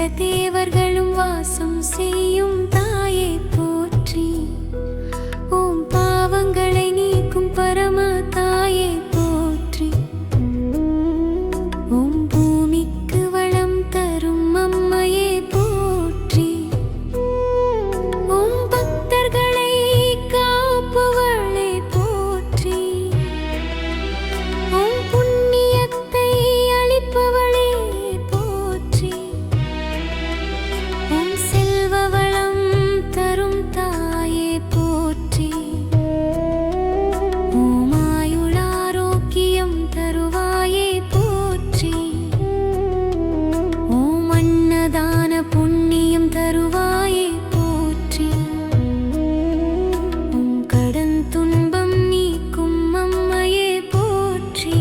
தேவர்களும் வாசம் செய்யும் தாயே போற்றி. ஓம் பாவங்களை நீக்கும் பரம தாயே போற்றி. ஓம் பூமிக்கு வளம் தரும் அம்மையே போற்றி. ஓம் பக்தர்களை காப்பவளே போற்றி. ஓம் புண்ணியத்தை அளிப்பவளே போற்றி. ஓம் செல்வ வளம் தரும் தாயே போற்றி. ஓம் ஆயுள் ஆரோக்கியம் தருவாயே போற்றி. ஓம் அன்னதான புண்ணியம் தருவாயே போற்றி. ஓம் கடன் துன்பம் நீக்கும் அம்மையே போற்றி.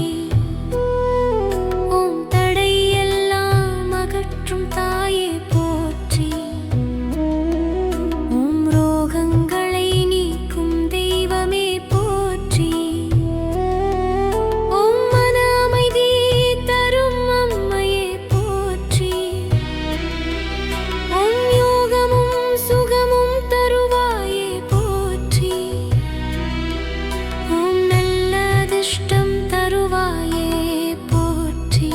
ஓம் தடையெல்லாம் அகற்றும் தாயே போற்றி. ஓம் ரோகங்களை நீக்கும் தெய்வமே போற்றி. ஓம் மன அமைதி தரும் அம்மையே போற்றி. ஓம் யோகமும் சுகமும் தருவாயே போற்றி. ஓம் நல்ல அதிர்ஷ்டம் தருவாயே போற்றி.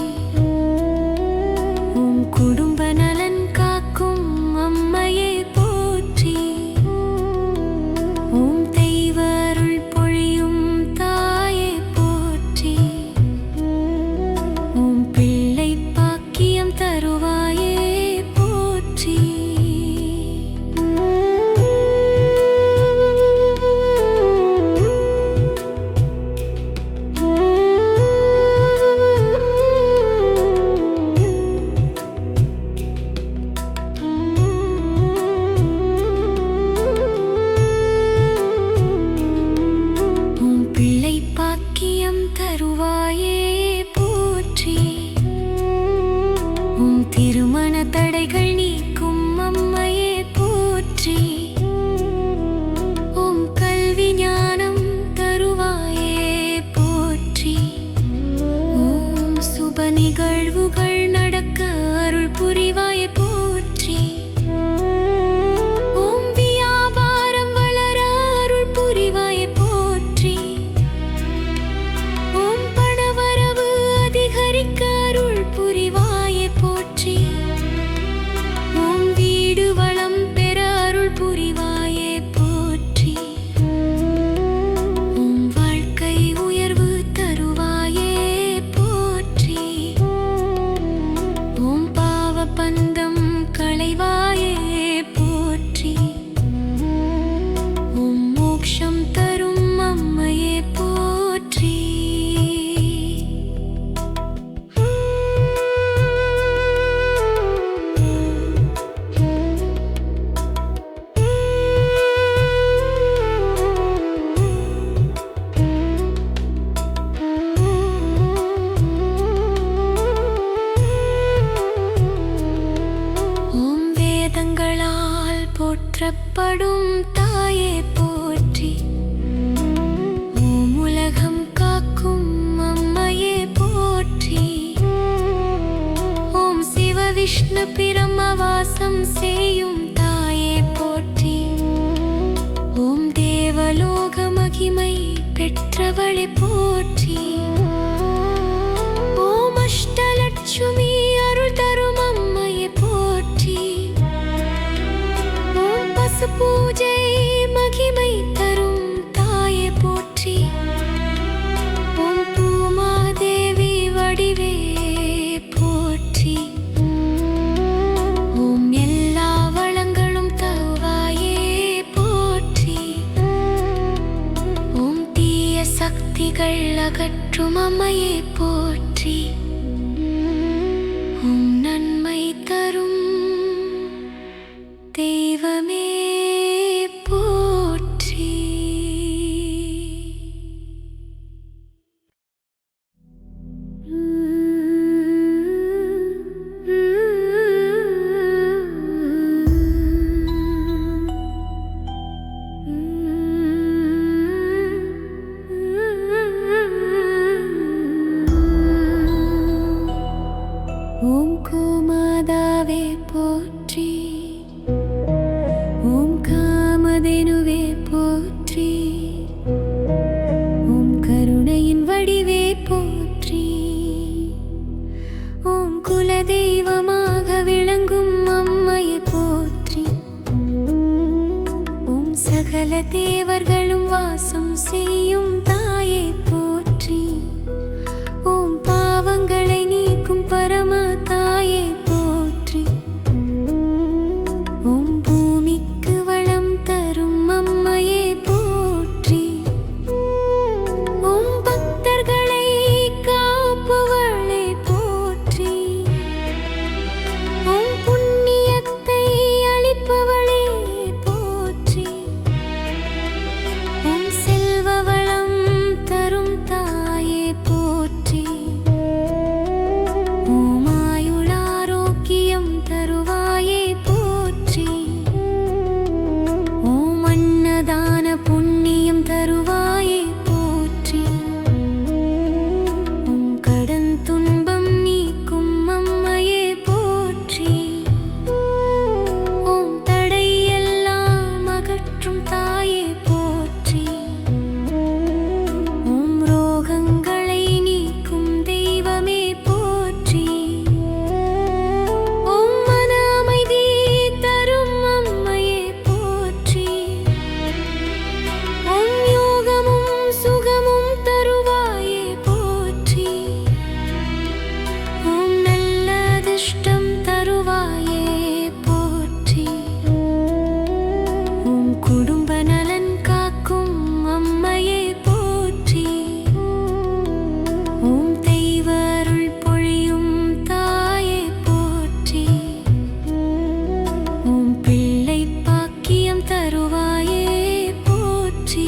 ஓம் குடும்ப நலன் காக்கும் அம்மையே போற்றி. ஓம் தெய்வ அருள் பொழியும் தாயே போற்றி. ஓம் பிள்ளை பாக்கியம் தருவாயே போற்றி. ஓம் பிள்ளை பாக்கியம் தருவாயே போற்றி. ஓம் திருமண தடைகள் நீக்கும் அம்மையே போற்றி. ஓம் கல்வி ஞானம் தருவாயே போற்றி. ஓம் சுப நிகழ்வுகள் நடக்க அருள் புரிவாயே போற்றி. ஓம் வியாபாரம் வளர அருள் புரிவாயே போற்றி. ஓம் பணவரவு அதிகரிக்க அருள் புரிவாயே போற்றி. ஓம் வீடு வளம் பெற அருள் புரிவாயே போற்றி. ஓம் வாழ்க்கை உயர்வு தருவாயே போற்றி. ஓம் பாவ பந்தம் களைவாயே போற்றி. ஓம் மோக்ஷம் தரும் அம்மையே போற்றி. ஓம் வேதங்களால் போற்றப்படும் தாயே போற்றி. ஓம் உலகம் காக்கும் அம்மையே போற்றி. ஓம் சிவ விஷ்ணு பிரம்மவாசம் செய்யும் தாயே போற்றி. ஓம் தேவலோக மகிமை பெற்றவளே போற்றி. ஓம் அஷ்டலட்சுமி அருள் தரும் அம்மையே போற்றி. ஓம் பசு பூஜை மகிமை தரும் தாயே போற்றி. ஓம் பூமாதேவி வடிவே போற்றி. ஓம் எல்லா வளங்களும் தருவாயே போற்றி. ஓம் தீய சக்திகள் அகற்றும் அம்மையே போற்றி. ஓம் நன்மை தரும் தெய்வமே போற்றி. சகல தேவர்களும் வாசம் செய்யும் தாயே போற்றி. ஓம் பாவங்களை நீக்கும் பரம தாயே போற்றி. ஓம் பூமிக்கு வளம் தரும் அம்மையே போற்றி. ஓம் பக்தர்களை காப்பவளே போற்றி. ஓம் புண்ணியத்தை அளிப்பவளே போற்றி. ஓம் செல்வ வளம் தரும் தாயே போற்றி. ஓம் ஆயுள் ஆரோக்கியம் தருவாயே போற்றி. ஓம் அன்னதான புண்ணியம் தருவாயே போற்றி. ஓம் கடன் துன்பம் நீக்கும் அம்மையே போற்றி. ஓம் தடை எல்லாம் அகற்றும் தாயே போற்றி. ஓம் ரோகங்களை நீக்கும் தெய்வமே போற்றி. ஓம் மன அமைதி தரும் அம்மையே போற்றி. ஓம் யோகமும் சுகமும் தருவாயே போற்றி. ஓம் நல்ல அதிர்ஷ்டம் தருவாயே போற்றி. ஓம் குடும்ப நலன் காக்கும் அம்மையே போற்றி. ஓம் தெய்வ அருள் பொழியும் தாயே போற்றி. ஓம் பிள்ளை பாக்கியம் தருவாயே போற்றி.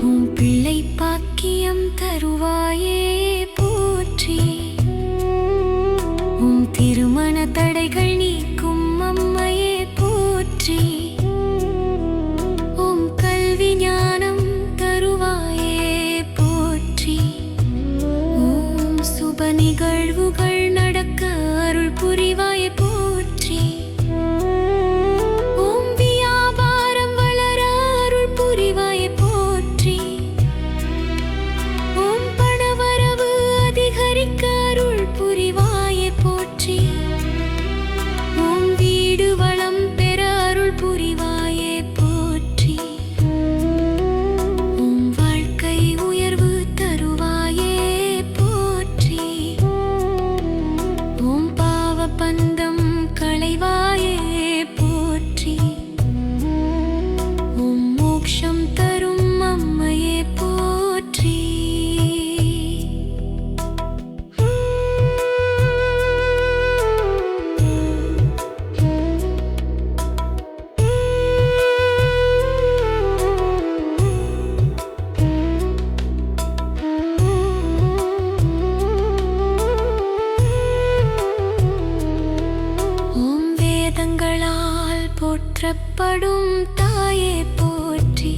ஓம் பிள்ளை பாக்கியம் தருவாயே போற்றி. ஓம் திருமண தடைகள் நீக்கும் அம்மையே போற்றி. ஓம் கல்வி ஞானம் தருவாயே போற்றி. ஓம் சுப நிகழ்வுகள் நடக்க அருள் புரிவாயே போற்றி. ஓம் வியாபாரம் வளர அருள் புரிவாயே போற்றி. ஓம் பணவரவு அதிகரிக்க அருள் புரிவாயே போற்றி. ஓம் வீடு வளம் பெற அருள் புரிவாயே போற்றி. ஓம் வாழ்க்கை உயர்வு தருவாயே போற்றி. ஓம் பாவ பந்தம் களைவாயே போற்றி. ஓம் மோக்ஷம் தரும் அம்மையே போற்றி. ஓம் வேதங்களால் போற்றப்படும் தாயே போற்றி.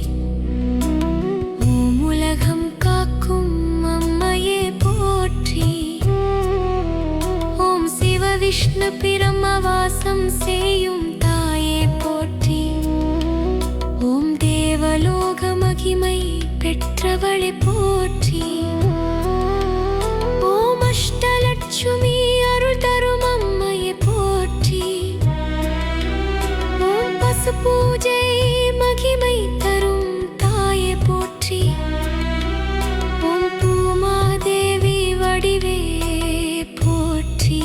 ஓம் உலகம் காக்கும் அம்மையே போற்றி. ஓம் சிவ விஷ்ணு பிரம்மவாசம் செய்யும் தாயே போற்றி. ஓம் தேவலோக மகிமை பெற்றவளே போற்றி. ஓம் அஷ்டலட்சுமி அருள் தரும் அம்மையே போற்றி. ஓம் பசு பூஜை மகிமை தரும் தாயே போற்றி. ஓம் பூமாதேவி வடிவே போற்றி.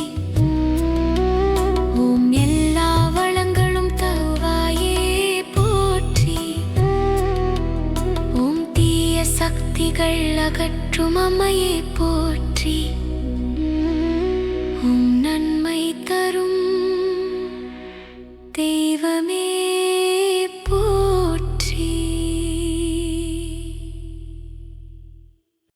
ஓம் எல்லா வளங்களும் தருவாயே போற்றி. ஓம் தீய சக்திகள் அகற்றும் அம்மையே போற்றி.